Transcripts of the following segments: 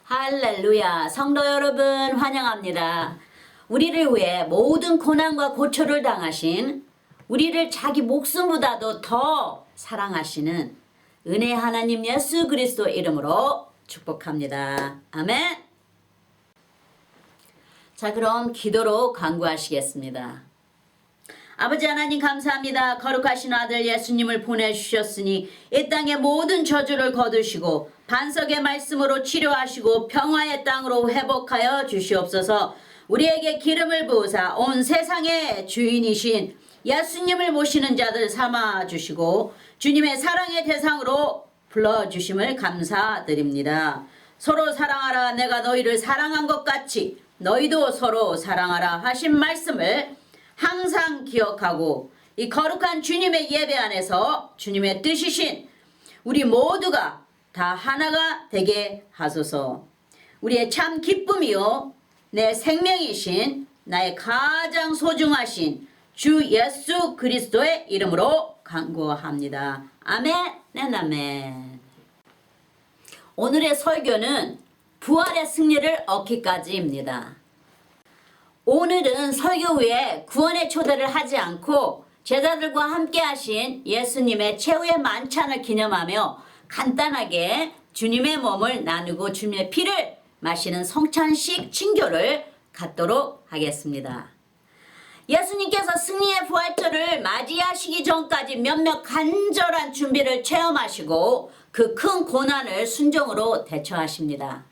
할렐루야. 성도 여러분 환영합니다. 우리를 위해 모든 고난과 고초를 당하신, 우리를 자기 목숨보다도 더 사랑하시는 은혜 하나님 예수 그리스도 이름으로 축복합니다. 아멘. 자, 그럼 기도로 간구하시겠습니다. 아버지 하나님 감사합니다. 거룩하신 아들 예수님을 보내주셨으니 이 땅의 모든 저주를 거두시고 반석의 말씀으로 치료하시고 평화의 땅으로 회복하여 주시옵소서. 우리에게 기름을 부으사 온 세상의 주인이신 예수님을 모시는 자들 삼아주시고 주님의 사랑의 대상으로 불러주심을 감사드립니다. 서로 사랑하라. 내가 너희를 사랑한 것 같이 너희도 서로 사랑하라 하신 말씀을 항상 기억하고 이 거룩한 주님의 예배 안에서 주님의 뜻이신 우리 모두가 다 하나가 되게 하소서. 우리의 참 기쁨이요 내 생명이신 나의 가장 소중하신 주 예수 그리스도의 이름으로 간구합니다. 아멘. 아멘. 오늘의 설교는 부활의 승리를 얻기까지입니다. 오늘은 설교 후에 구원의 초대를 하지 않고 제자들과 함께 하신 예수님의 최후의 만찬을 기념하며 간단하게 주님의 몸을 나누고 주님의 피를 마시는 성찬식 친교를 갖도록 하겠습니다. 예수님께서 승리의 부활절을 맞이하시기 전까지 몇몇 간절한 준비를 체험하시고 그 큰 고난을 순종으로 대처하십니다.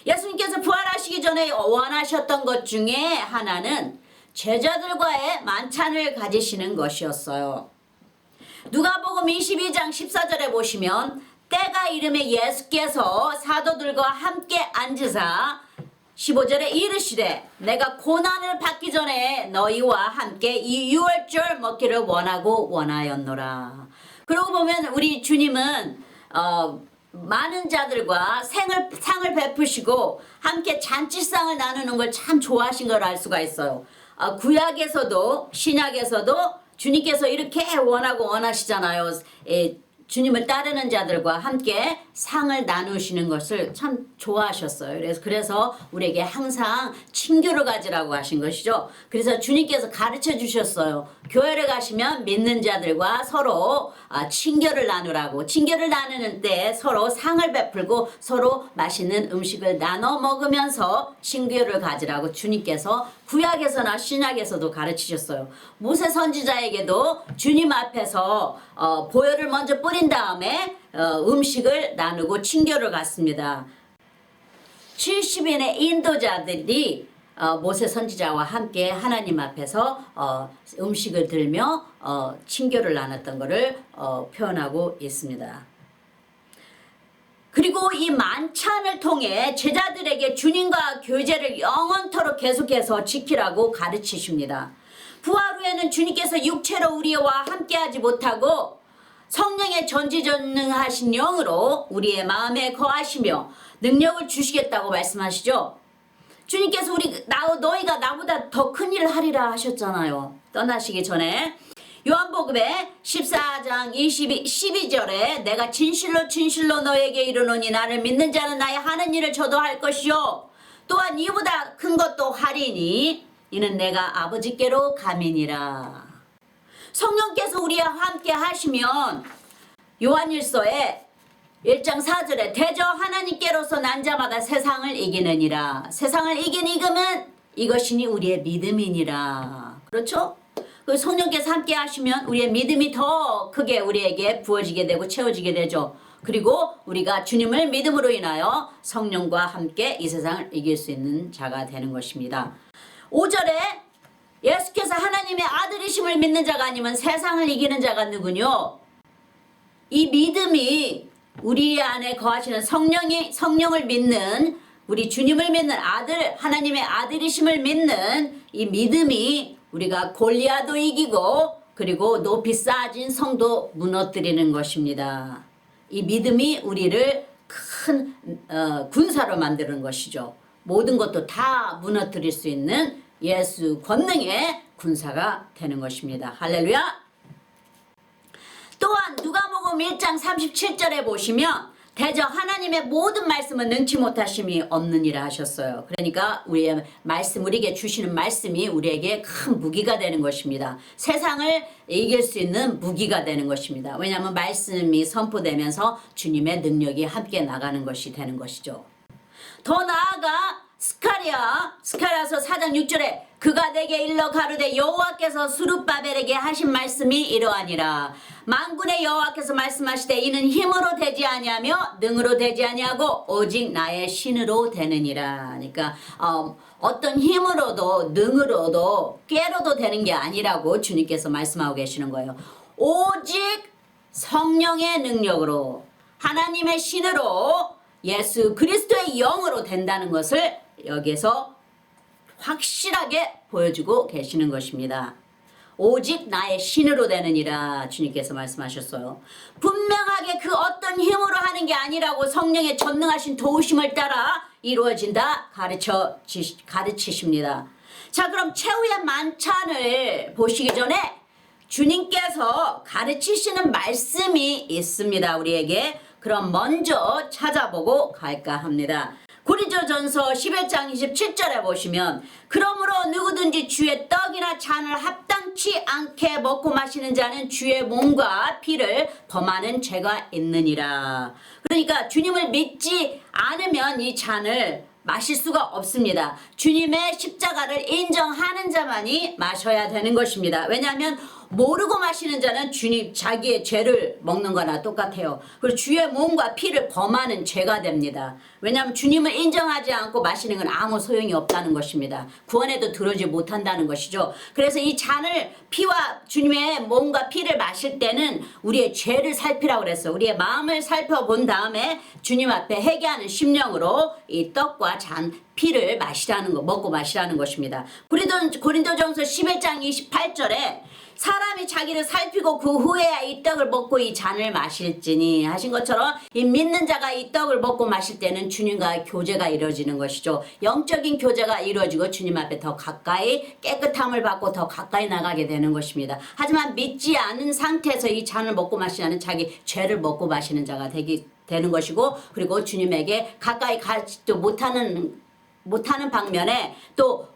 예수님께서 부활하시기 전에 원하셨던 것 중에 하나는 제자들과의 만찬을 가지시는 것이었어요. 누가복음 22장 14절에 보시면 때가 이름에 예수께서 사도들과 함께 앉으사 15절에 이르시되 내가 고난을 받기 전에 너희와 함께 이 유월절 먹기를 원하고 원하였노라. 그러고 보면 우리 주님은 많은 자들과 상을 베푸시고 함께 잔치상을 나누는 걸 참 좋아하신 걸 알 수가 있어요. 구약에서도 신약에서도 주님께서 이렇게 원하고 원하시잖아요. 주님을 따르는 자들과 함께 상을 나누시는 것을 참 좋아하셨어요. 그래서 우리에게 항상 친교를 가지라고 하신 것이죠. 그래서 주님께서 가르쳐 주셨어요. 교회를 가시면 믿는 자들과 서로 친교를 나누라고. 친교를 나누는 때 서로 상을 베풀고 서로 맛있는 음식을 나눠 먹으면서 친교를 가지라고 주님께서 구약에서나 신약에서도 가르치셨어요. 모세 선지자에게도 주님 앞에서 보혈을 먼저 뿌린 다음에 음식을 나누고 친교를 갔습니다. 70인의 인도자들이 모세 선지자와 함께 하나님 앞에서 음식을 들며 친교를 나눴던 것을 표현하고 있습니다. 그리고 이 만찬을 통해 제자들에게 주님과 교제를 영원토록 계속해서 지키라고 가르치십니다. 부활 후에는 주님께서 육체로 우리와 함께하지 못하고 성령의 전지전능하신 영으로 우리의 마음에 거하시며 능력을 주시겠다고 말씀하시죠. 주님께서 너희가 나보다 더 큰 일을 하리라 하셨잖아요. 떠나시기 전에 요한복음에 14장 12절에 내가 진실로 너에게 이르노니 나를 믿는 자는 나의 하는 일을 저도 할 것이요 또한 이보다 큰 것도 하리니 이는 내가 아버지께로 감이니라. 성령께서 우리와 함께 하시면 요한일서에 1장 4절에 대저 하나님께로서 난 자마다 세상을 이기느니라. 세상을 이기는 이것이니 우리의 믿음이니라. 그렇죠? 그 성령께서 함께 하시면 우리의 믿음이 더 크게 우리에게 부어지게 되고 채워지게 되죠. 그리고 우리가 주님을 믿음으로 인하여 성령과 함께 이 세상을 이길 수 있는 자가 되는 것입니다. 5절에 예수께서 하나님의 아들이심을 믿는 자가 아니면 세상을 이기는 자가 누구뇨? 이 믿음이 우리 안에 거하시는 성령을 믿는 우리 주님을 믿는 아들, 하나님의 아들이심을 믿는 이 믿음이 우리가 골리앗도 이기고 그리고 높이 쌓아진 성도 무너뜨리는 것입니다. 이 믿음이 우리를 큰 군사로 만드는 것이죠. 모든 것도 다 무너뜨릴 수 있는 예수 권능의 군사가 되는 것입니다. 할렐루야. 또한 누가복음 1장 37절에 보시면 대저 하나님의 모든 말씀은 능치 못하심이 없느니라 하셨어요. 그러니까 우리의 말씀, 우리에게 주시는 말씀이 우리에게 큰 무기가 되는 것입니다. 세상을 이길 수 있는 무기가 되는 것입니다. 왜냐하면 말씀이 선포되면서 주님의 능력이 함께 나가는 것이 되는 것이죠. 더 나아가 스가랴서 4장 6절에 그가 내게 일러 가로되 여호와께서 스룹바벨에게 하신 말씀이 이러하니라. 만군의 여호와께서 말씀하시되 이는 힘으로 되지 아니하며 능으로 되지 아니하고 오직 나의 신으로 되느니라. 그러니까 어떤 힘으로도 능으로도 꾀로도 되는 게 아니라고 주님께서 말씀하고 계시는 거예요. 오직 성령의 능력으로 하나님의 신으로 예수 그리스도의 영으로 된다는 것을 여기에서 확실하게 보여주고 계시는 것입니다. 오직 나의 신으로 되느니라 주님께서 말씀하셨어요. 분명하게 그 어떤 힘으로 하는 게 아니라고 성령의 전능하신 도우심을 따라 이루어진다 가르치십니다. 자, 그럼 최후의 만찬을 보시기 전에 주님께서 가르치시는 말씀이 있습니다. 우리에게. 그럼 먼저 찾아보고 갈까 합니다. 고린도전서 11장 27절에 보시면 그러므로 누구든지 주의 떡이나 잔을 합당치 않게 먹고 마시는 자는 주의 몸과 피를 범하는 죄가 있느니라. 그러니까 주님을 믿지 않으면 이 잔을 마실 수가 없습니다. 주님의 십자가를 인정하는 자만이 마셔야 되는 것입니다. 왜냐하면 모르고 마시는 자는 주님 자기의 죄를 먹는 거나 똑같아요. 그리고 주의 몸과 피를 범하는 죄가 됩니다. 왜냐하면 주님을 인정하지 않고 마시는 건 아무 소용이 없다는 것입니다. 구원에도 들어오지 못한다는 것이죠. 그래서 이 잔을 피와 주님의 몸과 피를 마실 때는 우리의 죄를 살피라고 그랬어요. 우리의 마음을 살펴본 다음에 주님 앞에 회개하는 심령으로 이 떡과 잔 피를 마시라는 거, 먹고 마시라는 것입니다. 고린도전서 11장 28절에 사람이 자기를 살피고 그 후에야 이 떡을 먹고 이 잔을 마실지니 하신 것처럼 이 믿는 자가 이 떡을 먹고 마실 때는 주님과의 교제가 이루어지는 것이죠. 영적인 교제가 이루어지고 주님 앞에 더 가까이 깨끗함을 받고 더 가까이 나가게 되는 것입니다. 하지만 믿지 않은 상태에서 이 잔을 먹고 마시는 자기 죄를 먹고 마시는 자가 되는 것이고, 그리고 주님에게 가까이 가지도 못하는 방면에 또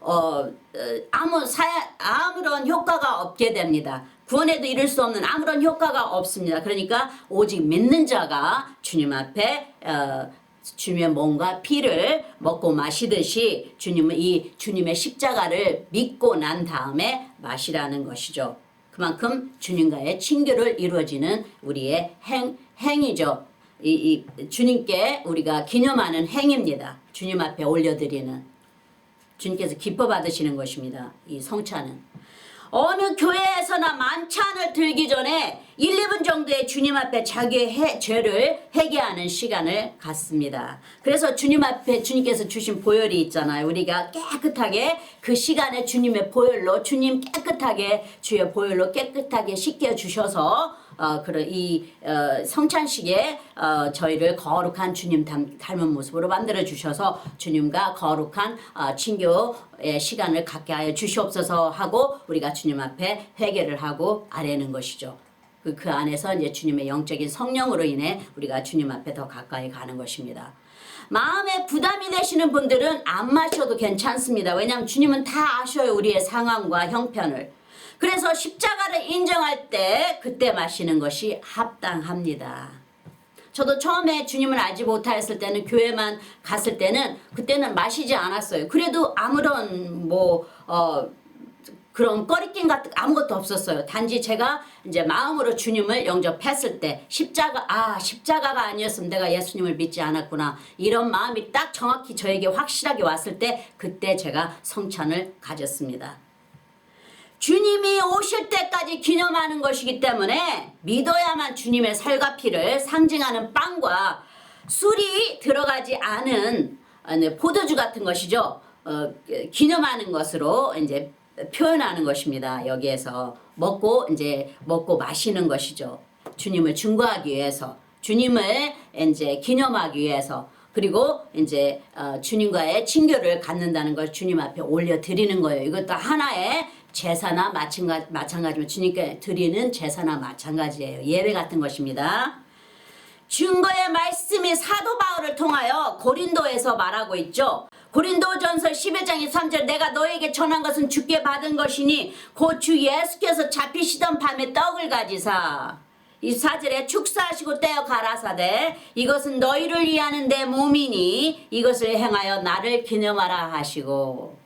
아무런 효과가 없게 됩니다. 구원에도 이룰 수 없는 아무런 효과가 없습니다. 그러니까 오직 믿는 자가 주님 앞에 주님의 몸과 피를 먹고 마시듯이 주님의 십자가를 믿고 난 다음에 마시라는 것이죠. 그만큼 주님과의 친교를 이루어지는 우리의 행위죠. 이 주님께 우리가 기념하는 행입니다. 주님 앞에 올려드리는, 주님께서 기뻐 받으시는 것입니다. 이 성찬은 어느 교회에서나 만찬을 들기 전에 1, 2분 정도의 주님 앞에 자기의 죄를 회개하는 시간을 갖습니다. 그래서 주님 앞에 주님께서 주신 보혈이 있잖아요. 우리가 깨끗하게 그 시간에 주님의 보혈로 주님 깨끗하게 주의 보혈로 깨끗하게 씻겨 주셔서 그런 이 성찬식에 저희를 거룩한 주님 닮은 모습으로 만들어 주셔서 주님과 거룩한 친교의 시간을 갖게 하여 주시옵소서 하고 우리가 주님 앞에 회개를 하고 아뢰는 것이죠. 그 안에서 이제 주님의 영적인 성령으로 인해 우리가 주님 앞에 더 가까이 가는 것입니다. 마음에 부담이 되시는 분들은 안 마셔도 괜찮습니다. 왜냐하면 주님은 다 아셔요. 우리의 상황과 형편을. 그래서 십자가를 인정할 때 그때 마시는 것이 합당합니다. 저도 처음에 주님을 알지 못하였을 때는 교회만 갔을 때는 그때는 마시지 않았어요. 그래도 아무런 그런 꺼리낌 같은 아무것도 없었어요. 단지 제가 이제 마음으로 주님을 영접했을 때 십자가가 아니었으면 내가 예수님을 믿지 않았구나. 이런 마음이 딱 정확히 저에게 확실하게 왔을 때 그때 제가 성찬을 가졌습니다. 주님이 오실 때까지 기념하는 것이기 때문에 믿어야만 주님의 살과 피를 상징하는 빵과 술이 들어가지 않은 포도주 같은 것이죠. 기념하는 것으로 이제 표현하는 것입니다. 여기에서 먹고 마시는 것이죠. 주님을 증거하기 위해서, 주님을 이제 기념하기 위해서, 그리고 이제 주님과의 친교를 갖는다는 걸 주님 앞에 올려드리는 거예요. 이것도 하나의 제사나 마찬가지면 주님께 드리는 제사나 마찬가지예요. 예배 같은 것입니다. 증거의 말씀이 사도 바울을 통하여 고린도에서 말하고 있죠. 고린도전서 11장 23절 내가 너에게 전한 것은 주께 받은 것이니 곧 주 예수께서 잡히시던 밤에 떡을 가지사 24절에 축사하시고 떼어 가라사대 이것은 너희를 위하는 내 몸이니 이것을 행하여 나를 기념하라 하시고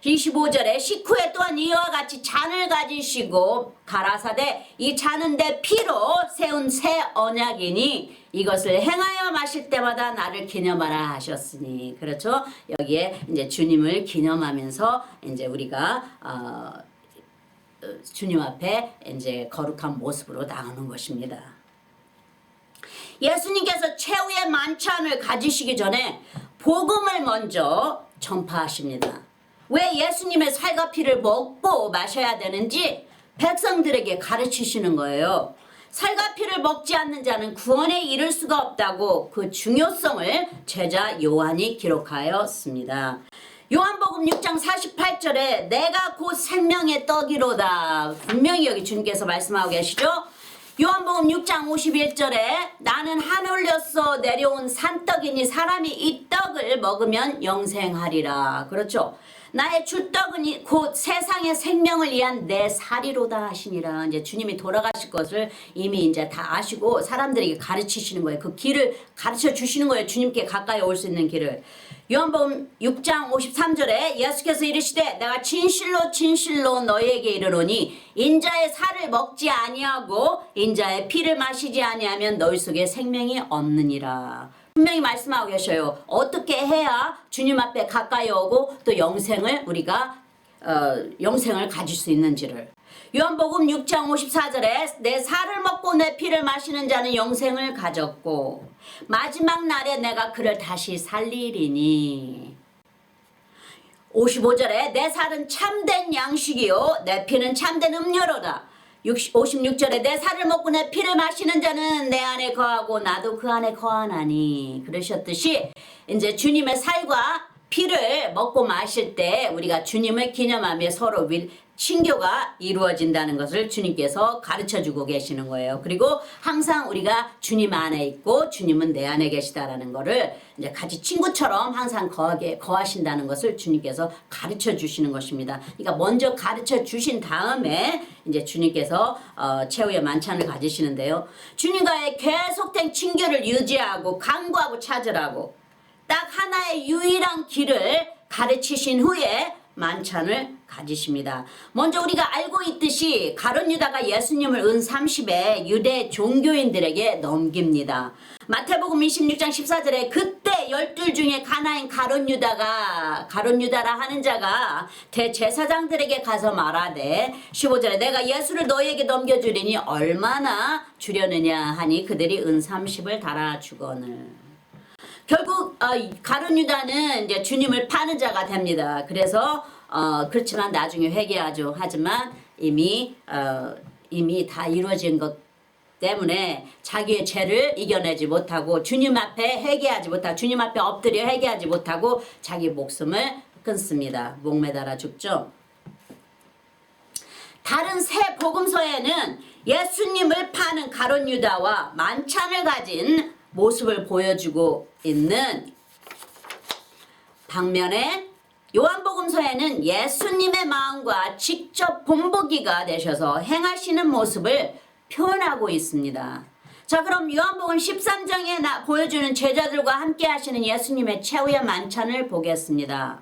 25절에 식후에 또한 이와 같이 잔을 가지시고 가라사대 이 잔은 내 피로 세운 새 언약이니 이것을 행하여 마실 때마다 나를 기념하라 하셨으니 그렇죠. 여기에 이제 주님을 기념하면서 이제 우리가 주님 앞에 이제 거룩한 모습으로 나오는 것입니다. 예수님께서 최후의 만찬을 가지시기 전에 복음을 먼저 전파하십니다. 왜 예수님의 살과 피를 먹고 마셔야 되는지 백성들에게 가르치시는 거예요. 살과 피를 먹지 않는 자는 구원에 이를 수가 없다고 그 중요성을 제자 요한이 기록하였습니다. 요한복음 6장 48절에 내가 곧 생명의 떡이로다. 분명히 여기 주님께서 말씀하고 계시죠. 요한복음 6장 51절에 나는 하늘로서 내려온 산떡이니 사람이 이 떡을 먹으면 영생하리라. 그렇죠. 나의 주떡은 곧 세상의 생명을 위한 내 살이로다 하시니라. 이제 주님이 돌아가실 것을 이미 이제 다 아시고 사람들에게 가르치시는 거예요. 그 길을 가르쳐 주시는 거예요. 주님께 가까이 올 수 있는 길을. 요한복음 6장 53절에 예수께서 이르시되 내가 진실로 진실로 너희에게 이르노니 인자의 살을 먹지 아니하고 인자의 피를 마시지 아니하면 너희 속에 생명이 없느니라. 분명히 말씀하고 계셔요. 어떻게 해야 주님 앞에 가까이 오고 또 영생을 우리가 영생을 가질 수 있는지를. 요한복음 6장 54절에 내 살을 먹고 내 피를 마시는 자는 영생을 가졌고 마지막 날에 내가 그를 다시 살리리니 55절에 내 살은 참된 양식이요 내 피는 참된 음료로다. 56절에 내 살을 먹고 내 피를 마시는 자는 내 안에 거하고 나도 그 안에 거하나니 그러셨듯이 이제 주님의 살과 피를 먹고 마실 때 우리가 주님을 기념하며 서로 친교가 이루어진다는 것을 주님께서 가르쳐주고 계시는 거예요. 그리고 항상 우리가 주님 안에 있고 주님은 내 안에 계시다라는 것을 이제 같이 친구처럼 항상 거하신다는 것을 주님께서 가르쳐 주시는 것입니다. 그러니까 먼저 가르쳐 주신 다음에 이제 주님께서 최후의 만찬을 가지시는데요. 주님과의 계속된 친교를 유지하고 강구하고 찾으라고 딱 하나의 유일한 길을 가르치신 후에 만찬을 가지십니다. 먼저 우리가 알고 있듯이 가룟 유다가 예수님을 은 30에 유대 종교인들에게 넘깁니다. 마태복음 26장 14절에 그때 12 중에 하나인 가룟 유다라 하는 자가 대제사장들에게 가서 말하되 15절에 내가 예수를 너희에게 넘겨주리니 얼마나 주려느냐 하니 그들이 은 30을 달아주거늘. 결국 가룟 유다는 이제 주님을 파는 자가 됩니다. 그래서 그렇지만 나중에 회개하죠. 하지만 이미 다 이루어진 것 때문에 자기의 죄를 이겨내지 못하고 주님 앞에 회개하지 못하고 주님 앞에 엎드려 회개하지 못하고 자기 목숨을 끊습니다. 목매달아 죽죠. 다른 새 복음서에는 예수님을 파는 가룟 유다와 만찬을 가진 모습을 보여주고 있는 방면에 요한복음서에는 예수님의 마음과 직접 본보기가 되셔서 행하시는 모습을 표현하고 있습니다. 자, 그럼 요한복음 13장에 보여주는 제자들과 함께 하시는 예수님의 최후의 만찬을 보겠습니다.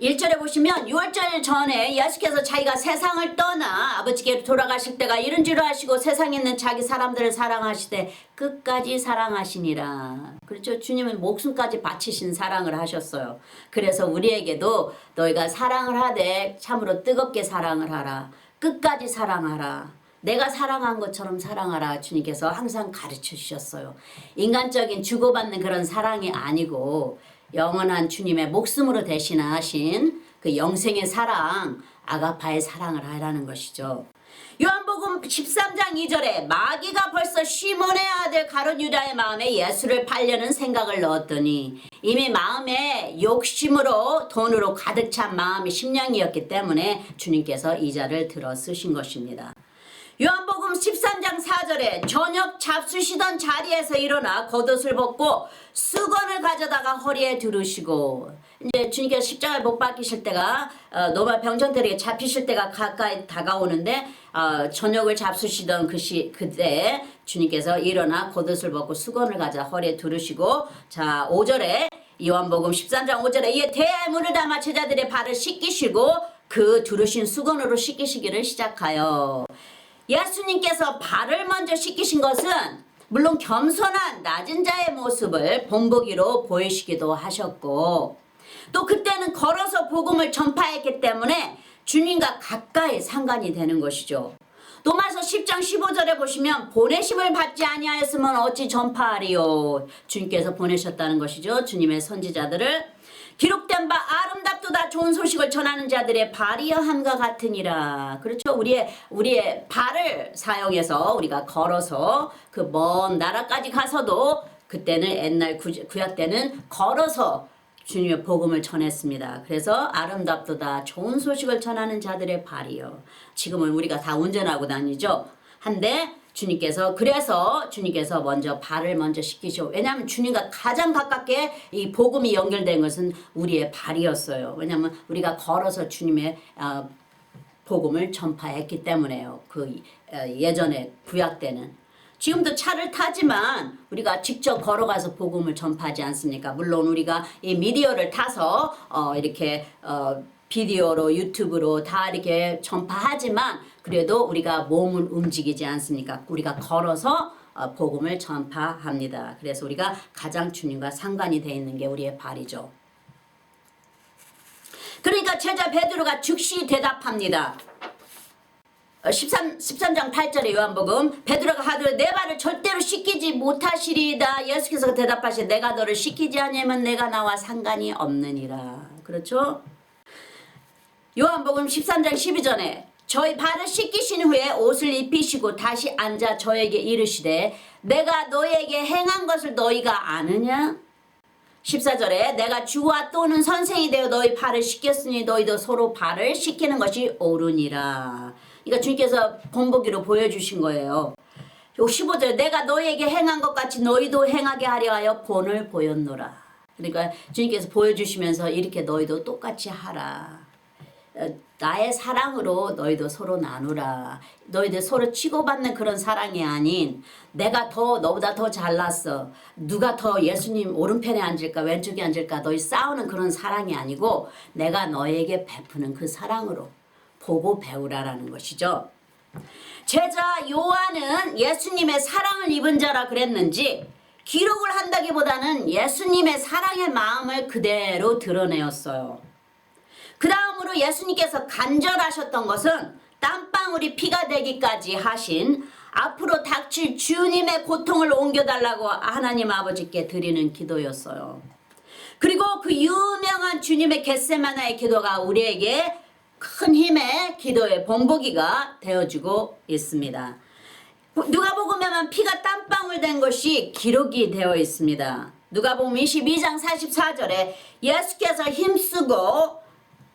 1절에 보시면 6월절 전에 예수께서 자기가 세상을 떠나 아버지께로 돌아가실 때가 이른 줄 아시고 세상에 있는 자기 사람들을 사랑하시되 끝까지 사랑하시니라. 그렇죠. 주님은 목숨까지 바치신 사랑을 하셨어요. 그래서 우리에게도 너희가 사랑을 하되 참으로 뜨겁게 사랑을 하라. 끝까지 사랑하라. 내가 사랑한 것처럼 사랑하라. 주님께서 항상 가르쳐 주셨어요. 인간적인 주고받는 그런 사랑이 아니고 영원한 주님의 목숨으로 대신하신 그 영생의 사랑, 아가파의 사랑을 하라는 것이죠. 요한복음 13장 2절에 마귀가 벌써 시몬의 아들 가룟 유다의 마음에 예수를 팔려는 생각을 넣었더니 이미 마음에 욕심으로 돈으로 가득 찬 마음이 심령이었기 때문에 주님께서 이 자를 들어 쓰신 것입니다. 요한복음 13장 4절에 저녁 잡수시던 자리에서 일어나 겉옷을 벗고 수건을 가져다가 허리에 두르시고, 이제 주님께서 십자가에 못 박히실 때가 로마 병정들에게 잡히실 때가 가까이 다가오는데 저녁을 잡수시던 그때 주님께서 일어나 겉옷을 벗고 수건을 가져 허리에 두르시고, 자 5절에 요한복음 13장 5절에 이에 대야에 물을 담아 제자들의 발을 씻기시고 그 두르신 수건으로 씻기시기를 시작하여, 예수님께서 발을 먼저 씻기신 것은 물론 겸손한 낮은 자의 모습을 본보기로 보이시기도 하셨고, 또 그때는 걸어서 복음을 전파했기 때문에 주님과 가까이 상관이 되는 것이죠. 로마서 10장 15절에 보시면 보내심을 받지 아니하였으면 어찌 전파하리요. 주님께서 보내셨다는 것이죠. 주님의 선지자들을. 기록된 바 아름답도다 좋은 소식을 전하는 자들의 발이여 함과 같으니라. 그렇죠. 우리의 발을 사용해서 우리가 걸어서 그 먼 나라까지 가서도, 그때는 옛날 구약 때는 걸어서 주님의 복음을 전했습니다. 그래서 아름답도다 좋은 소식을 전하는 자들의 발이요. 지금은 우리가 다 운전하고 다니죠. 한데 그래서 주님께서 먼저 발을 먼저 씻기시고, 왜냐하면 주님과 가장 가깝게 이 복음이 연결된 것은 우리의 발이었어요. 왜냐하면 우리가 걸어서 주님의 복음을 전파했기 때문에요. 예전에 구약 때는. 지금도 차를 타지만 우리가 직접 걸어가서 복음을 전파하지 않습니까? 물론 우리가 이 미디어를 타서 이렇게 비디오로 유튜브로 다 이렇게 전파하지만, 그래도 우리가 몸을 움직이지 않습니까? 우리가 걸어서 복음을 전파합니다. 그래서 우리가 가장 주님과 상관이 되어 있는 게 우리의 발이죠. 그러니까 제자 베드로가 즉시 대답합니다. 13장 8절의 요한복음, 베드로가 하되 내 발을 절대로 씻기지 못하시리이다. 예수께서 대답하시되 내가 너를 씻기지 아니하면 내가 나와 상관이 없느니라. 그렇죠? 요한복음 13장 12절에 저희 발을 씻기신 후에 옷을 입히시고 다시 앉아 저에게 이르시되 내가 너희에게 행한 것을 너희가 아느냐? 14절에 내가 주와 또는 선생이 되어 너희 발을 씻겼으니 너희도 서로 발을 씻기는 것이 옳으니라. 그러니까 주님께서 본보기로 보여주신 거예요. 15절에 내가 너희에게 행한 것 같이 너희도 행하게 하려 하여 본을 보였노라. 그러니까 주님께서 보여주시면서 이렇게 너희도 똑같이 하라. 나의 사랑으로 너희도 서로 나누라. 너희들 서로 치고받는 그런 사랑이 아닌, 내가 너보다 더 잘났어, 누가 더 예수님 오른편에 앉을까 왼쪽에 앉을까 너희 싸우는 그런 사랑이 아니고, 내가 너에게 베푸는 그 사랑으로 보고 배우라라는 것이죠. 제자 요한은 예수님의 사랑을 입은 자라 그랬는지 기록을 한다기보다는 예수님의 사랑의 마음을 그대로 드러내었어요. 그 다음으로 예수님께서 간절하셨던 것은 땀방울이 피가 되기까지 하신 앞으로 닥칠 주님의 고통을 옮겨달라고 하나님 아버지께 드리는 기도였어요. 그리고 그 유명한 주님의 겟세마나의 기도가 우리에게 큰 힘의 기도의 본보기가 되어주고 있습니다. 누가복음에만 피가 땀방울 된 것이 기록이 되어 있습니다. 누가복음 22장 44절에 예수께서 힘쓰고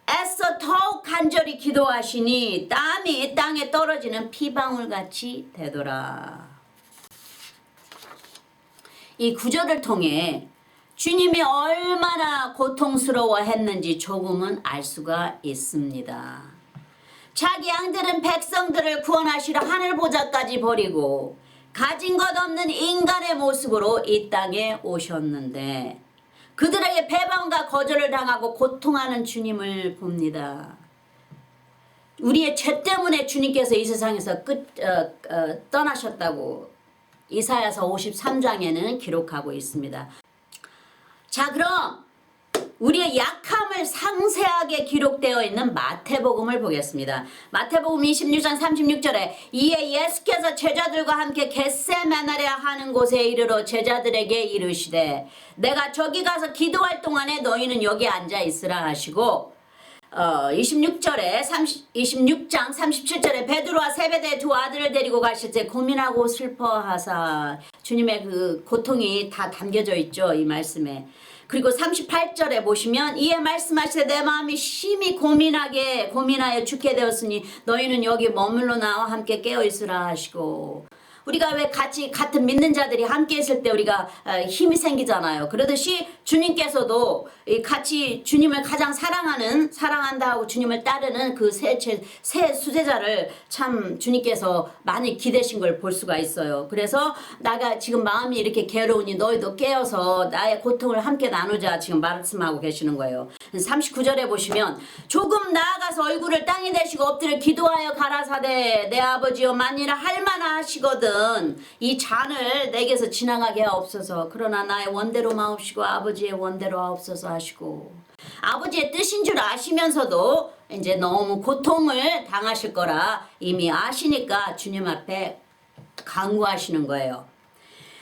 애써 더욱 간절히 기도하시니 땀이 땅에 떨어지는 피방울같이 되더라. 이 구절을 통해 주님이 얼마나 고통스러워했는지 조금은 알 수가 있습니다. 자기 양들은 백성들을 구원하시러 하늘 보좌까지 버리고 가진 것 없는 인간의 모습으로 이 땅에 오셨는데 그들에게 배반과 거절을 당하고 고통하는 주님을 봅니다. 우리의 죄 때문에 주님께서 이 세상에서 떠나셨다고 이사야서 53장에는 기록하고 있습니다. 자, 그럼 우리의 약함을 상세하게 기록되어 있는 마태복음을 보겠습니다. 마태복음 26장 36절에 이에 예수께서 제자들과 함께 겟세마나레 하는 곳에 이르러 제자들에게 이르시되 내가 저기 가서 기도할 동안에 너희는 여기 앉아 있으라 하시고 26장 37절에 베드로와 세베대의 두 아들을 데리고 가실 때 고민하고 슬퍼하사, 주님의 그 고통이 다 담겨져 있죠, 이 말씀에. 그리고 38절에 보시면 이에 말씀하시되 내 마음이 심히 고민하여 죽게 되었으니 너희는 여기 머물러 나와 함께 깨어 있으라 하시고, 우리가 왜 같은 믿는 자들이 함께 있을 때 우리가 힘이 생기잖아요. 그러듯이 주님께서도 같이 주님을 가장 사랑한다 하고 주님을 따르는 그 새 수제자를 참 주님께서 많이 기대신 걸 볼 수가 있어요. 그래서 나가 지금 마음이 이렇게 괴로우니 너희도 깨어서 나의 고통을 함께 나누자 지금 말씀하고 계시는 거예요. 39절에 보시면 조금 나아가서 얼굴을 땅에 대시고 엎드려 기도하여 가라사대 내 아버지여 만일 할만하 하시거든 이 잔을 내게서 지나가게 하옵소서. 그러나 나의 원대로 마옵시고 아버지의 원대로 하옵소서 하시고, 아버지의 뜻인 줄 아시면서도 이제 너무 고통을 당하실 거라 이미 아시니까 주님 앞에 간구하시는 거예요.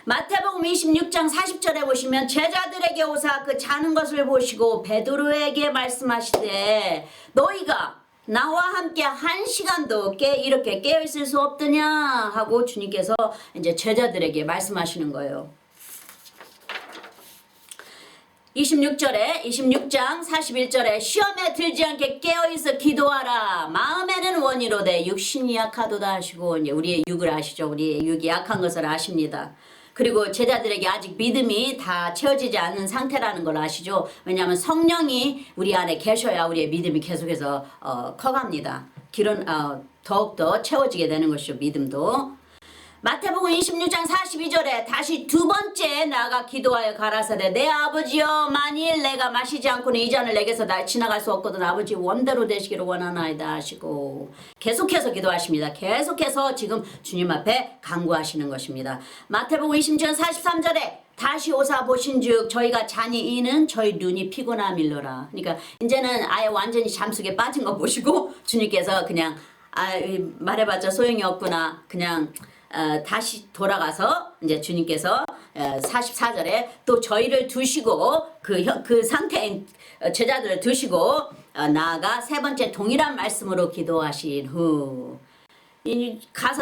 마태복음 26장 40절에 보시면 제자들에게 오사 그 자는 것을 보시고 베드로에게 말씀하시되 너희가 나와 함께 한 시간도 이렇게 깨어 있을 수 없더냐 하고 주님께서 이제 제자들에게 말씀하시는 거예요. 26장 41절에 시험에 들지 않게 깨어있어 기도하라 마음에는 원이로되 육신이 약하도다 하시고, 이제 우리의 육을 아시죠? 우리의 육이 약한 것을 아십니다. 그리고 제자들에게 아직 믿음이 다 채워지지 않는 상태라는 걸 아시죠? 왜냐하면 성령이 우리 안에 계셔야 우리의 믿음이 계속해서 커갑니다. 더욱더 채워지게 되는 것이죠, 믿음도. 마태복음 26장 42절에 다시 두 번째 나아가 기도하여 가라사대 내 아버지여 만일 내가 마시지 않고는 이 잔을 내게서 지나갈 수 없거든 아버지 원대로 되시기를 원하나이다 하시고, 계속해서 기도하십니다. 계속해서 지금 주님 앞에 간구하시는 것입니다. 마태복음 26장 43절에 다시 오사 보신즉 저희가 잔이 이는 저희 눈이 피곤함일러라. 그러니까 이제는 아예 완전히 잠속에 빠진 거 보시고 주님께서 그냥 말해봤자 소용이 없구나, 그냥 다시 돌아가서 이제 주님께서 44절에 또 저희를 두시고 그 상태인 제자들을 두시고 나아가 세 번째 동일한 말씀으로 기도하신 후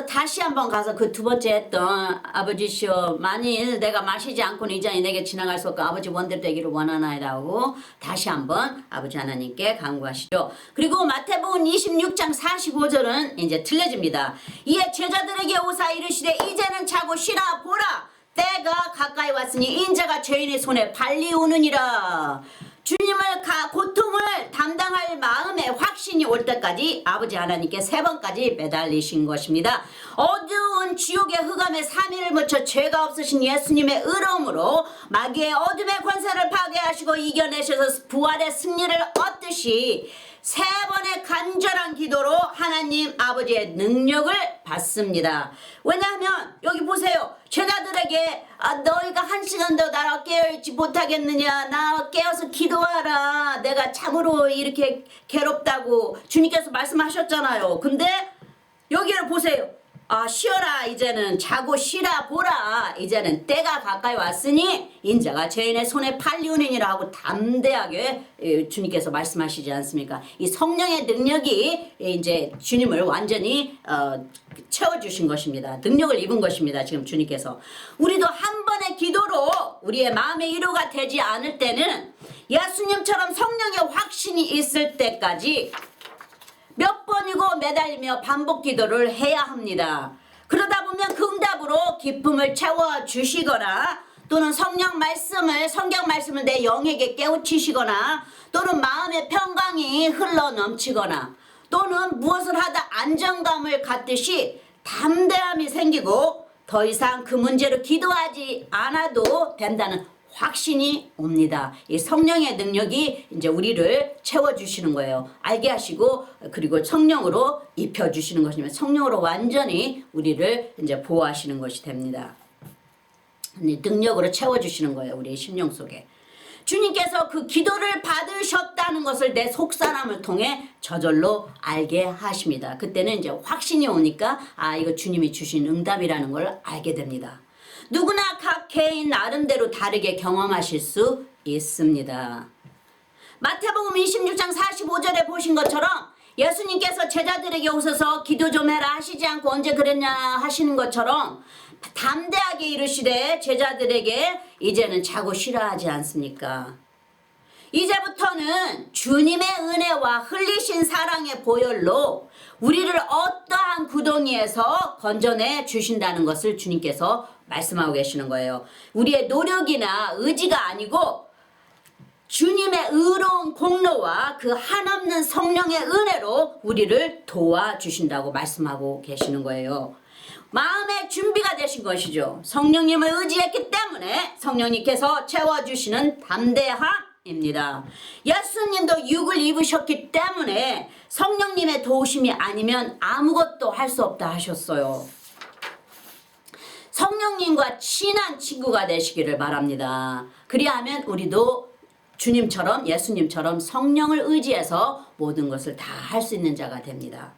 다시 한번 가서 그 두 번째 했던 아버지시여 만일 내가 마시지 않고는 이 잔이 내게 지나갈 수 없고 아버지 원대로 되기를 원하나이다 하고 다시 한번 아버지 하나님께 간구하시죠. 그리고 마태복음 26장 45절은 이제 틀려집니다. 이에 제자들에게 오사 이르시되 이제는 자고 쉬라 보라 때가 가까이 왔으니 인자가 죄인의 손에 발리우느니라. 주님을 고통을 담당할 마음의 확신이 올 때까지 아버지 하나님께 세 번까지 매달리신 것입니다. 어두운 지옥의 흑암에 3일을 묻혀 죄가 없으신 예수님의 의로움으로 마귀의 어둠의 권세를 파괴하시고 이겨내셔서 부활의 승리를 얻듯이 세 번의 간절한 기도로 하나님 아버지의 능력을 받습니다. 왜냐하면 여기 보세요. 제자들에게 너희가 한 시간도 나와 깨어있지 못하겠느냐, 나 깨어서 기도하라, 내가 참으로 이렇게 괴롭다고 주님께서 말씀하셨잖아요. 근데 여기를 보세요. 쉬어라, 이제는 자고 쉬라 보라, 이제는 때가 가까이 왔으니 인자가 죄인의 손에 팔리우느니라 하고 담대하게 주님께서 말씀하시지 않습니까? 이 성령의 능력이 이제 주님을 완전히 채워주신 것입니다. 능력을 입은 것입니다. 지금 주님께서. 우리도 한 번의 기도로 우리의 마음의 위로가 되지 않을 때는 예수님처럼 성령의 확신이 있을 때까지 몇 번이고 매달리며 반복 기도를 해야 합니다. 그러다 보면 그 응답으로 기쁨을 채워주시거나 또는 성경 말씀을 내 영에게 깨우치시거나 또는 마음의 평강이 흘러 넘치거나 또는 무엇을 하다 안정감을 갖듯이 담대함이 생기고 더 이상 그 문제로 기도하지 않아도 된다는 확신이 옵니다. 이 성령의 능력이 이제 우리를 채워주시는 거예요. 알게 하시고 그리고 성령으로 입혀주시는 것이며 성령으로 완전히 우리를 이제 보호하시는 것이 됩니다. 능력으로 채워주시는 거예요. 우리의 심령 속에. 주님께서 그 기도를 받으셨다는 것을 내 속사람을 통해 저절로 알게 하십니다. 그때는 이제 확신이 오니까 이거 주님이 주신 응답이라는 걸 알게 됩니다. 누구나 각 개인 나름대로 다르게 경험하실 수 있습니다. 마태복음 26장 45절에 보신 것처럼 예수님께서 제자들에게 오셔서 기도 좀 해라 하시지 않고 언제 그랬냐 하시는 것처럼 담대하게 이르시되 제자들에게 이제는 자고 쉬라 하지 않습니까? 이제부터는 주님의 은혜와 흘리신 사랑의 보혈로 우리를 어떠한 구덩이에서 건져내 주신다는 것을 주님께서 말씀하고 계시는 거예요. 우리의 노력이나 의지가 아니고 주님의 의로운 공로와 그 한없는 성령의 은혜로 우리를 도와주신다고 말씀하고 계시는 거예요. 마음의 준비가 되신 것이죠. 성령님을 의지했기 때문에 성령님께서 채워주시는 담대함입니다. 예수님도 육을 입으셨기 때문에 성령님의 도우심이 아니면 아무것도 할 수 없다 하셨어요. 성령님과 친한 친구가 되시기를 바랍니다. 그리하면 우리도 주님처럼 예수님처럼 성령을 의지해서 모든 것을 다 할 수 있는 자가 됩니다.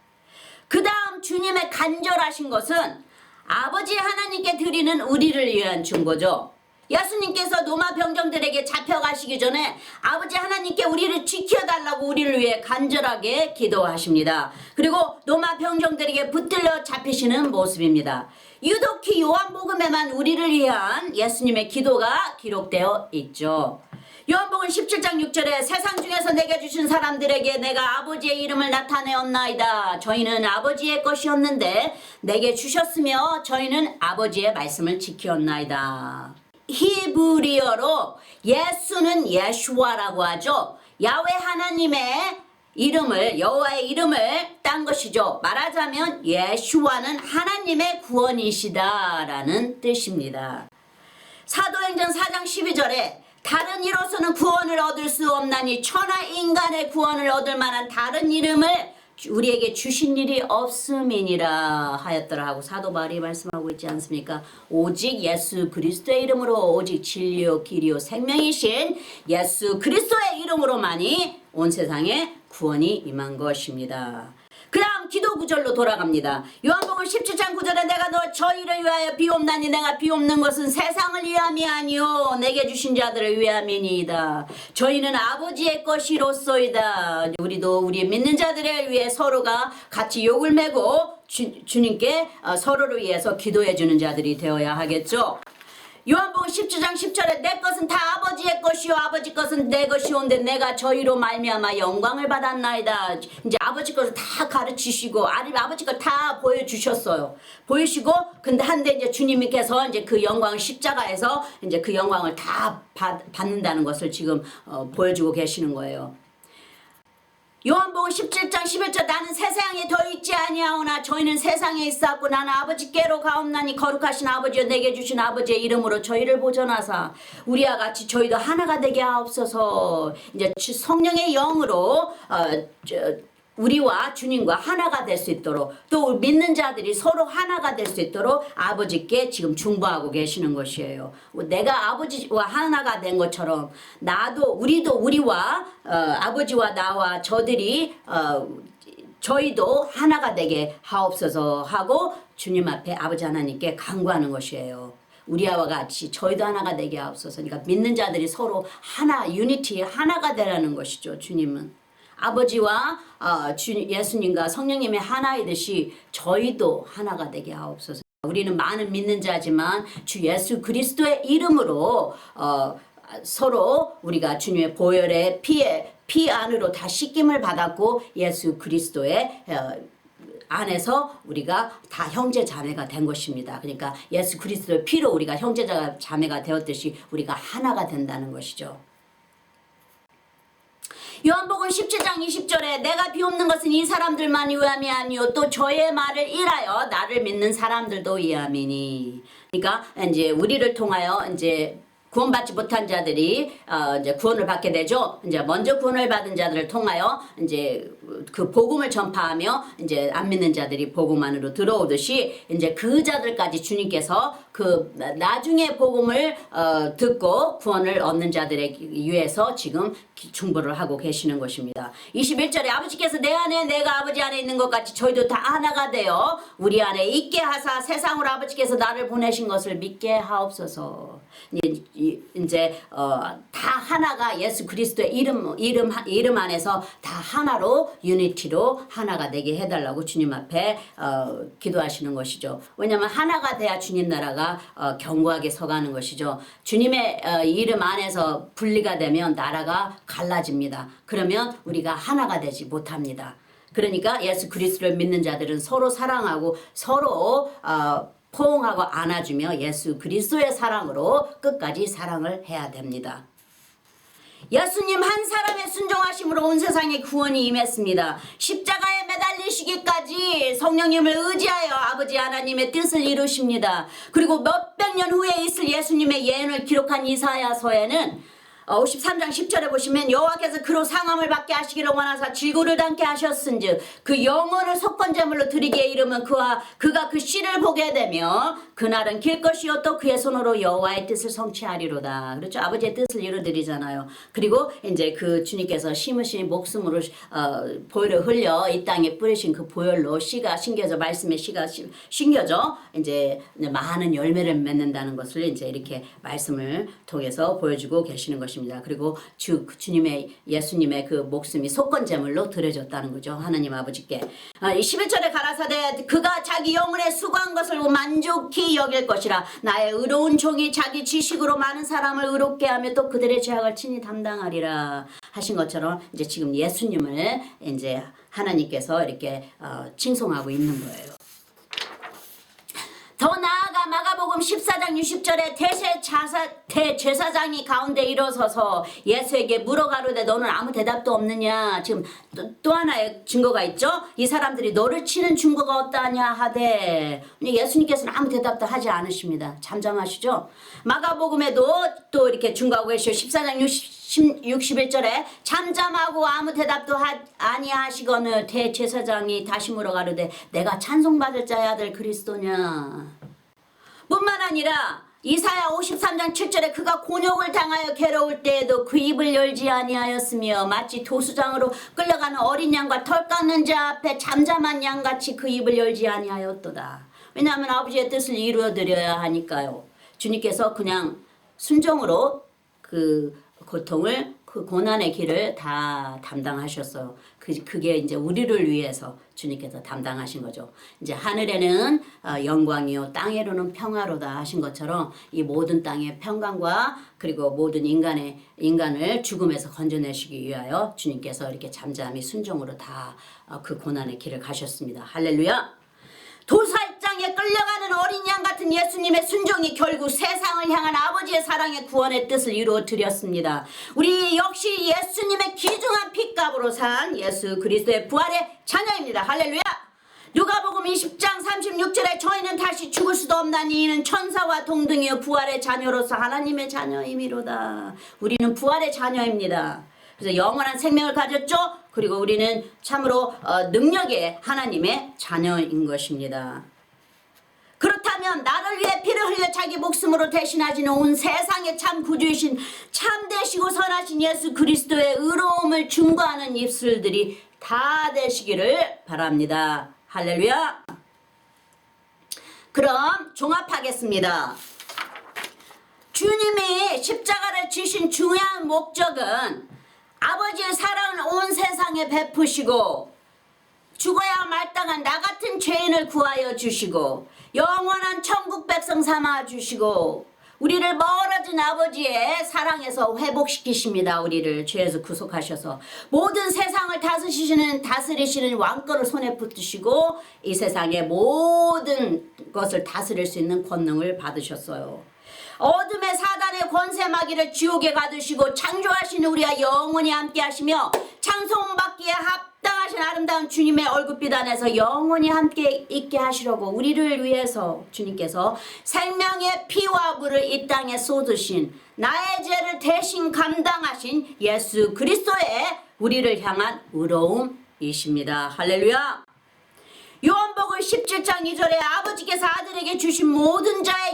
그 다음 주님의 간절하신 것은 아버지 하나님께 드리는 우리를 위한 중보죠. 예수님께서 로마 병정들에게 잡혀가시기 전에 아버지 하나님께 우리를 지켜달라고 우리를 위해 간절하게 기도하십니다. 그리고 로마 병정들에게 붙들려 잡히시는 모습입니다. 유독히 요한복음에만 우리를 위한 예수님의 기도가 기록되어 있죠. 요한복음 17장 6절에 세상 중에서 내게 주신 사람들에게 내가 아버지의 이름을 나타내었나이다. 저희는 아버지의 것이었는데 내게 주셨으며 저희는 아버지의 말씀을 지켰나이다. 히브리어로 예수는 예슈아라고 하죠. 야훼 하나님의 이름을 여호와의 이름을 딴 것이죠. 말하자면 예슈아는 하나님의 구원이시다라는 뜻입니다. 사도행전 4장 12절에 다른 이로서는 구원을 얻을 수 없나니 천하 인간의 구원을 얻을 만한 다른 이름을 우리에게 주신 일이 없음이니라 하였더라 하고 사도 바울이 말씀하고 있지 않습니까? 오직 예수 그리스도의 이름으로 오직 진리요 길이요 생명이신 예수 그리스도의 이름으로만이 온 세상에 구원이 임한 것입니다. 그 다음 기도 구절로 돌아갑니다. 요한복음 17장 9절에 내가 너 저희를 위하여 비옵나니 내가 비옵는 것은 세상을 위함이 아니요 내게 주신 자들을 위함이니이다. 저희는 아버지의 것이로소이다. 우리도 우리 믿는 자들을 위해 서로가 같이 욕을 메고 주님께 서로를 위해서 기도해 주는 자들이 되어야 하겠죠. 요한복음 17장 10절에 내 것은 다 아버지의 것이요 아버지 것은 내 것이온데 내가 저희로 말미암아 영광을 받았나이다. 이제 아버지 것을 다 가르치시고 아버지 것 다 보여주셨어요. 보이시고 근데 한데 이제 주님께서 이제 그 영광을 십자가에서 이제 그 영광을 다 받는다는 것을 지금 보여주고 계시는 거예요. 요한복음 17장 11절 나는 세상에 더 있지 아니하오나 저희는 세상에 있었고 나는 아버지께로 가옵나니 거룩하신 아버지여 내게 주신 아버지의 이름으로 저희를 보존하사 우리와 같이 저희도 하나가 되게 하옵소서. 이제 성령의 영으로 우리와 주님과 하나가 될 수 있도록 또 믿는 자들이 서로 하나가 될 수 있도록 아버지께 지금 중보하고 계시는 것이에요. 내가 아버지와 하나가 된 것처럼 우리도 우리와 아버지와 나와 저희도 하나가 되게 하옵소서 하고 주님 앞에 아버지 하나님께 간구하는 것이에요. 우리와 같이 저희도 하나가 되게 하옵소서. 그러니까 믿는 자들이 서로 하나 유니티 하나가 되라는 것이죠. 주님은 아버지와 예수님과 성령님의 하나이듯이 저희도 하나가 되게 하옵소서. 우리는 많은 믿는 자지만 주 예수 그리스도의 이름으로 서로 우리가 주님의 보혈의 피 안으로 다 씻김을 받았고 예수 그리스도의 안에서 우리가 다 형제 자매가 된 것입니다. 그러니까 예수 그리스도의 피로 우리가 형제 자매가 되었듯이 우리가 하나가 된다는 것이죠. 요한복음 17장 20절에 내가 비옵는 것은 이 사람들만이 위함이 아니요 또 저의 말을 일하여 나를 믿는 사람들도 위함이니. 그러니까 이제 우리를 통하여 이제 구원받지 못한 자들이 이제 구원을 받게 되죠. 이제 먼저 구원을 받은 자들을 통하여 이제 그 복음을 전파하며 이제 안 믿는 자들이 복음 안으로 들어오듯이 이제 그 자들까지 주님께서 그 나중에 복음을 듣고 구원을 얻는 자들에 위해서 지금 중보를 하고 계시는 것입니다. 21절에 아버지께서 내 안에 내가 아버지 안에 있는 것 같이 저희도 다 하나가 되어 우리 안에 있게 하사 세상으로 아버지께서 나를 보내신 것을 믿게 하옵소서. 이제 다 하나가 예수 그리스도의 이름 안에서 다 하나로 유니티로 하나가 되게 해달라고 주님 앞에 기도하시는 것이죠. 왜냐하면 하나가 돼야 주님 나라가 견고하게 서가는 것이죠. 주님의 이름 안에서 분리가 되면 나라가 갈라집니다. 그러면 우리가 하나가 되지 못합니다. 그러니까 예수 그리스도를 믿는 자들은 서로 사랑하고 서로 포옹하고 안아주며 예수 그리스도의 사랑으로 끝까지 사랑을 해야 됩니다. 예수님 한 사람의 순종하심으로 온 세상에 구원이 임했습니다. 십자가에 매달리시기까지 성령님을 의지하여 아버지 하나님의 뜻을 이루십니다. 그리고 몇백 년 후에 있을 예수님의 예언을 기록한 이사야서에는 53장 10절에 보시면 여호와께서 그로 상함을 받게 하시기를 원하사 질고를 담게 하셨은즉 그 영혼을 속건제물로 드리기에 이르면 그가 그 씨를 보게 되며 그날은 길 것이요 또 그의 손으로 여호와의 뜻을 성취하리로다. 그렇죠. 아버지의 뜻을 이루드리잖아요. 그리고 이제 그 주님께서 심으신 목숨으로 보혈을 흘려 이 땅에 뿌리신 그 보혈로 씨가 심겨져 말씀의 씨가 심겨져 이제 많은 열매를 맺는다는 것을 이제 이렇게 말씀을 통해서 보여주고 계시는 것입니다. 그리고 주님의 예수님의 그 목숨이 속건제물로 드려졌다는 거죠. 하나님 아버지께. 11절에 가라사대 그가 자기 영혼에 수고한 것을 만족히 여길 것이라. 나의 의로운 종이 자기 지식으로 많은 사람을 의롭게 하며 또 그들의 죄악을 친히 담당하리라 하신 것처럼 이제 지금 예수님을 이제 하나님께서 이렇게 칭송하고 있는 거예요. 더 나아가 마가복음 14장 60절에 대제사장이 가운데 일어서서 예수에게 물어가로되 너는 아무 대답도 없느냐. 지금 또 하나의 증거가 있죠. 이 사람들이 너를 치는 증거가 없다냐 하되 예수님께서는 아무 대답도 하지 않으십니다. 잠잠하시죠. 마가복음에도 또 이렇게 증거하고 계시죠. 14장 61절에 잠잠하고 아무 대답도 아니하시거늘 대제사장이 다시 물어가로되 내가 찬송받을 자의 아들 그리스도냐. 뿐만 아니라 이사야 53장 7절에 그가 곤욕을 당하여 괴로울 때에도 그 입을 열지 아니하였으며 마치 도수장으로 끌려가는 어린 양과 털 깎는 자 앞에 잠잠한 양같이 그 입을 열지 아니하였도다. 왜냐하면 아버지의 뜻을 이루어드려야 하니까요. 주님께서 그냥 순종으로 그 고통을 그 고난의 길을 다 담당하셨어요. 그게 이제 우리를 위해서 주님께서 담당하신 거죠. 이제 하늘에는 영광이요 땅에로는 평화로다 하신 것처럼 이 모든 땅의 평강과 그리고 모든 인간을 죽음에서 건져내시기 위하여 주님께서 이렇게 잠잠히 순종으로 다 그 고난의 길을 가셨습니다. 할렐루야. 도살장에 끌려가는 어린 양 같은 예수님의 순종이 결국 세상을 향한 아버지의 사랑의 구원의 뜻을 이루어 드렸습니다. 우리 역시 예수님의 귀중한 핏값으로 산 예수 그리스도의 부활의 자녀입니다. 할렐루야. 누가복음 20장 36절에 저희는 다시 죽을 수도 없나니 이는 천사와 동등이요 부활의 자녀로서 하나님의 자녀임이로다. 우리는 부활의 자녀입니다. 그래서 영원한 생명을 가졌죠. 그리고 우리는 참으로 능력의 하나님의 자녀인 것입니다. 그렇다면 나를 위해 피를 흘려 자기 목숨으로 대신하시는 온 세상의 참 구주이신 참되시고 선하신 예수 그리스도의 의로움을 중거하는 입술들이 다 되시기를 바랍니다. 할렐루야. 그럼 종합하겠습니다. 주님이 십자가를 지신 중요한 목적은 아버지의 사랑을 온 세상에 베푸시고 죽어야 마땅한 나 같은 죄인을 구하여 주시고 영원한 천국 백성 삼아 주시고 우리를 멀어진 아버지의 사랑에서 회복시키십니다. 우리를 죄에서 구속하셔서 모든 세상을 다스리시는 왕권을 손에 붙드시고 이 세상의 모든 것을 다스릴 수 있는 권능을 받으셨어요. 어둠의 사단의 권세 마귀를 지옥에 가두시고 창조하신 우리와 영원히 함께 하시며 찬송받기에 합당하신 아름다운 주님의 얼굴빛 안에서 영원히 함께 있게 하시려고 우리를 위해서 주님께서 생명의 피와 물을 이 땅에 쏟으신 나의 죄를 대신 감당하신 예수 그리스도의 우리를 향한 의로움이십니다. 할렐루야. 요한복음 17장 2절에 아버지께서 아들에게 주신 모든 자에게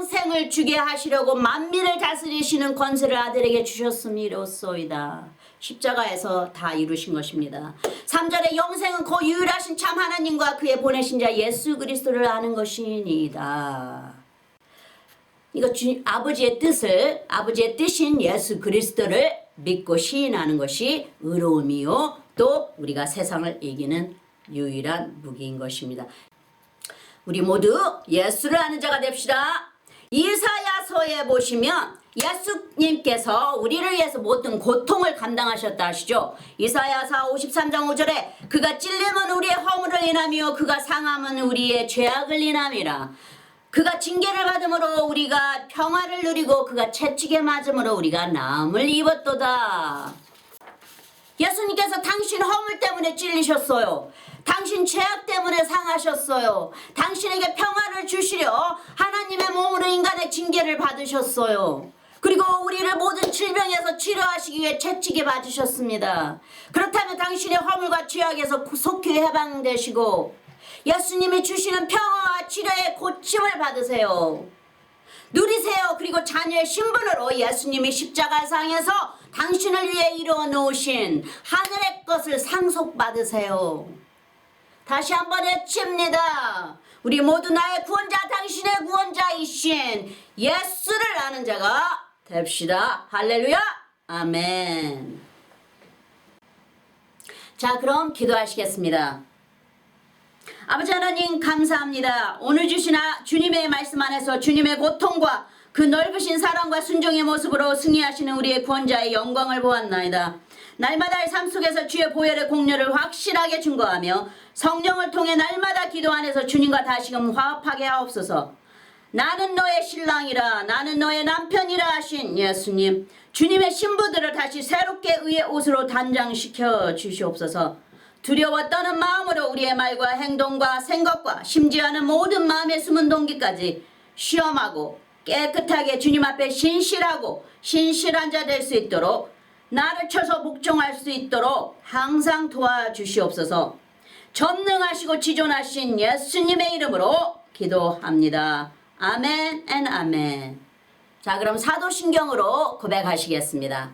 영생을 주게 하시려고 만민을 다스리시는 권세를 아들에게 주셨음이로소이다. 십자가에서 다 이루신 것입니다. 3절에 영생은 그 유일하신 참 하나님과 그의 보내신 자 예수 그리스도를 아는 것이니이다. 이거 아버지의 뜻인 예수 그리스도를 믿고 시인하는 것이 의로움이요 또 우리가 세상을 이기는 유일한 무기인 것입니다. 우리 모두 예수를 아는 자가 됩시다. 이사야서에 보시면 예수님께서 우리를 위해서 모든 고통을 감당하셨다 하시죠. 이사야서 53장 5절에 그가 찔림은 우리의 허물을 인하며 그가 상함은 우리의 죄악을 인함이라. 그가 징계를 받음으로 우리가 평화를 누리고 그가 채찍에 맞음으로 우리가 나음을 입었도다. 예수님께서 당신 허물 때문에 찔리셨어요. 당신 죄악 때문에 상하셨어요. 당신에게 평화를 주시려 하나님의 몸으로 인간의 징계를 받으셨어요. 그리고 우리를 모든 질병에서 치료하시기 위해 채찍에 맞으셨습니다. 그렇다면 당신의 허물과 죄악에서 속히 해방되시고 예수님이 주시는 평화와 치료의 고침을 받으세요. 누리세요. 그리고 자녀의 신분으로 예수님이 십자가상에서 당신을 위해 이루어 놓으신 하늘의 것을 상속받으세요. 다시 한번 외칩니다. 우리 모두 나의 구원자 당신의 구원자이신 예수를 아는 자가 됩시다. 할렐루야. 아멘. 자, 그럼 기도하시겠습니다. 아버지 하나님 감사합니다. 오늘 주신 주님의 말씀 안에서 주님의 고통과 그 넓으신 사랑과 순종의 모습으로 승리하시는 우리의 구원자의 영광을 보았나이다. 날마다의 삶 속에서 주의 보혈의 공로를 확실하게 증거하며 성령을 통해 날마다 기도 안에서 주님과 다시금 화합하게 하옵소서. 나는 너의 신랑이라 나는 너의 남편이라 하신 예수님, 주님의 신부들을 다시 새롭게 의의 옷으로 단장시켜 주시옵소서. 두려워 떠는 마음으로 우리의 말과 행동과 생각과 심지어는 모든 마음의 숨은 동기까지 시험하고 깨끗하게 주님 앞에 신실하고 신실한 자 될 수 있도록 나를 쳐서 복종할 수 있도록 항상 도와주시옵소서. 전능하시고 지존하신 예수님의 이름으로 기도합니다. 아멘 앤 아멘. 자, 그럼 사도신경으로 고백하시겠습니다.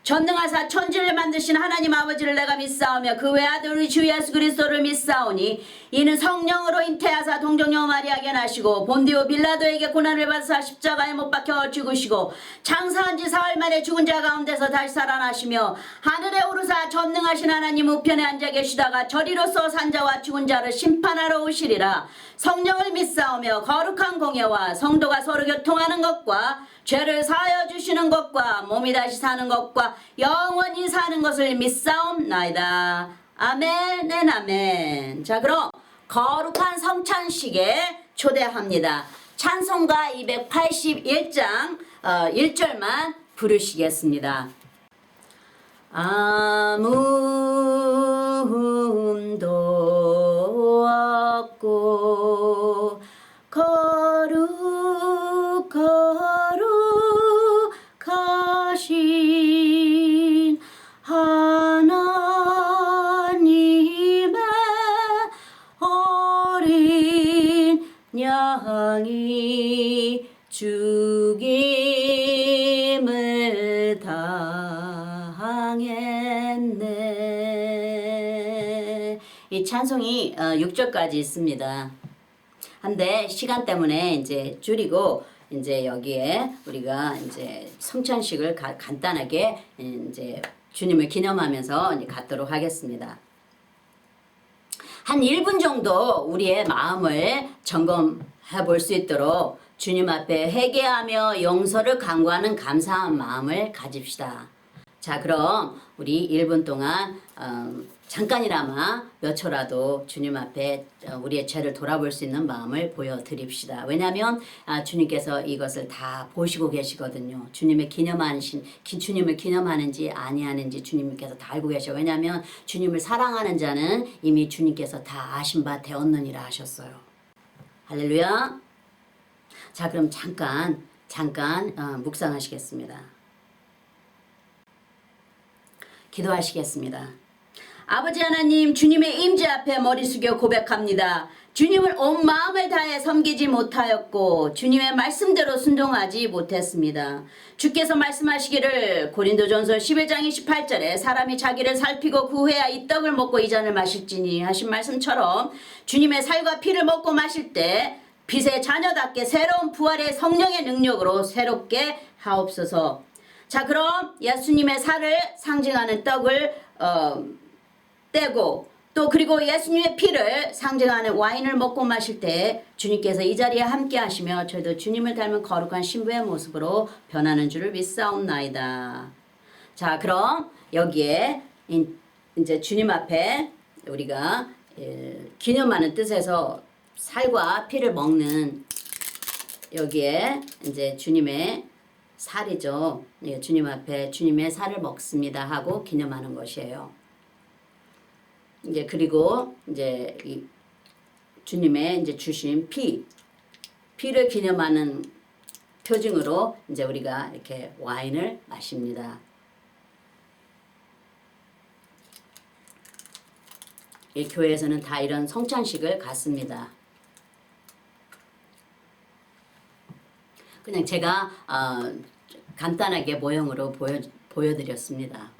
전능하사 천지를 만드신 하나님 아버지를 내가 믿사오며 그 외아들 우리 주 예수 그리스도를 믿사오니 이는 성령으로 잉태하사 동정녀 마리아에게 나시고 본디오 빌라도에게 고난을 받으사 십자가에 못 박혀 죽으시고 장사한 지 사흘 만에 죽은 자 가운데서 다시 살아나시며 하늘에 오르사 전능하신 하나님 우편에 앉아 계시다가 저리로서 산자와 죽은 자를 심판하러 오시리라. 성령을 믿사오며 거룩한 공예와 성도가 서로 교통하는 것과 죄를 사하여 주시는 것과 몸이 다시 사는 것과 영원히 사는 것을 믿사옵나이다. 아멘 앤 아멘. 자, 그럼 거룩한 성찬식에 초대합니다. 찬송가 281장 1절만 부르시겠습니다. 아무 흠도 없고 거룩하신 하나님의 어린 양이 죽임을 당했네. 이 찬송이 6절까지 있습니다. 한데 시간 때문에 이제 줄이고 이제 여기에 우리가 이제 성찬식을 간단하게 이제 주님을 기념하면서 이제 갖도록 하겠습니다. 한 1분 정도 우리의 마음을 점검해 볼 수 있도록 주님 앞에 회개하며 용서를 간구하는 감사한 마음을 가집시다. 자, 그럼 우리 1분 동안 잠깐이나마 몇 초라도 주님 앞에 우리의 죄를 돌아볼 수 있는 마음을 보여드립시다. 왜냐하면 주님께서 이것을 다 보시고 계시거든요. 주님을 기념하는지 아니하는지 주님께서 다 알고 계셔. 왜냐하면 주님을 사랑하는 자는 이미 주님께서 다 아신 바 되었느니라 하셨어요. 할렐루야. 자, 그럼 잠깐 묵상하시겠습니다. 기도하시겠습니다. 아버지 하나님, 주님의 임재 앞에 머리 숙여 고백합니다. 주님을 온 마음을 다해 섬기지 못하였고 주님의 말씀대로 순종하지 못했습니다. 주께서 말씀하시기를 고린도전서 11장 28절에 사람이 자기를 살피고 그 후에야 이 떡을 먹고 이 잔을 마실지니 하신 말씀처럼 주님의 살과 피를 먹고 마실 때 빛의 자녀답게 새로운 부활의 성령의 능력으로 새롭게 하옵소서. 자, 그럼 예수님의 살을 상징하는 떡을 떼고 또 그리고 예수님의 피를 상징하는 와인을 먹고 마실 때 주님께서 이 자리에 함께 하시며 저희도 주님을 닮은 거룩한 신부의 모습으로 변하는 줄을 믿사옵나이다. 자, 그럼 여기에 이제 주님 앞에 우리가 기념하는 뜻에서 살과 피를 먹는 여기에 이제 주님의 살이죠. 주님 앞에 주님의 살을 먹습니다 하고 기념하는 것이에요. 이제 그리고 이제 이 주님의 이제 주신 피를 기념하는 표징으로 이제 우리가 이렇게 와인을 마십니다. 이 교회에서는 다 이런 성찬식을 갖습니다. 그냥 제가 간단하게 모형으로 보여드렸습니다.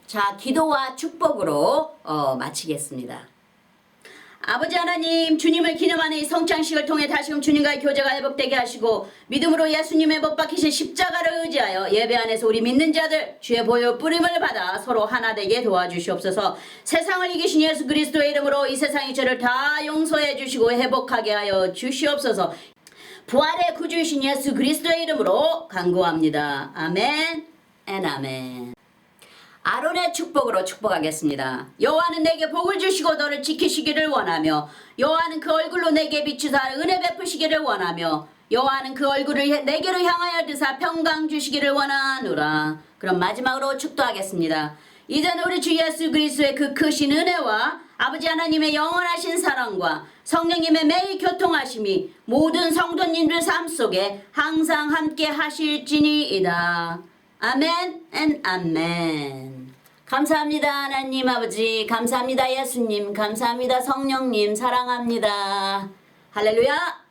자, 기도와 축복으로 마치겠습니다. 아버지 하나님, 주님을 기념하는 이 성찬식을 통해 다시금 주님과의 교제가 회복되게 하시고 믿음으로 예수님의 못 박히신 십자가를 의지하여 예배 안에서 우리 믿는 자들 주의 보혈 뿌림을 받아 서로 하나 되게 도와주시옵소서. 세상을 이기신 예수 그리스도의 이름으로 이 세상의 죄를 다 용서해 주시고 회복하게 하여 주시옵소서. 부활의 구주이신 예수 그리스도의 이름으로 간구합니다. 아멘 앤 아멘. 아론의 축복으로 축복하겠습니다. 여호와는 내게 복을 주시고 너를 지키시기를 원하며 여호와는 그 얼굴로 내게 비추사 은혜 베푸시기를 원하며 여호와는 그 얼굴을 내게로 향하여 드사 평강 주시기를 원하노라. 그럼 마지막으로 축도하겠습니다. 이제는 우리 주 예수 그리스도의 그 크신 은혜와 아버지 하나님의 영원하신 사랑과 성령님의 매일 교통하심이 모든 성도님들 삶 속에 항상 함께 하실지니이다. 아멘 앤 아멘. 감사합니다 하나님 아버지, 감사합니다 예수님, 감사합니다 성령님, 사랑합니다. 할렐루야.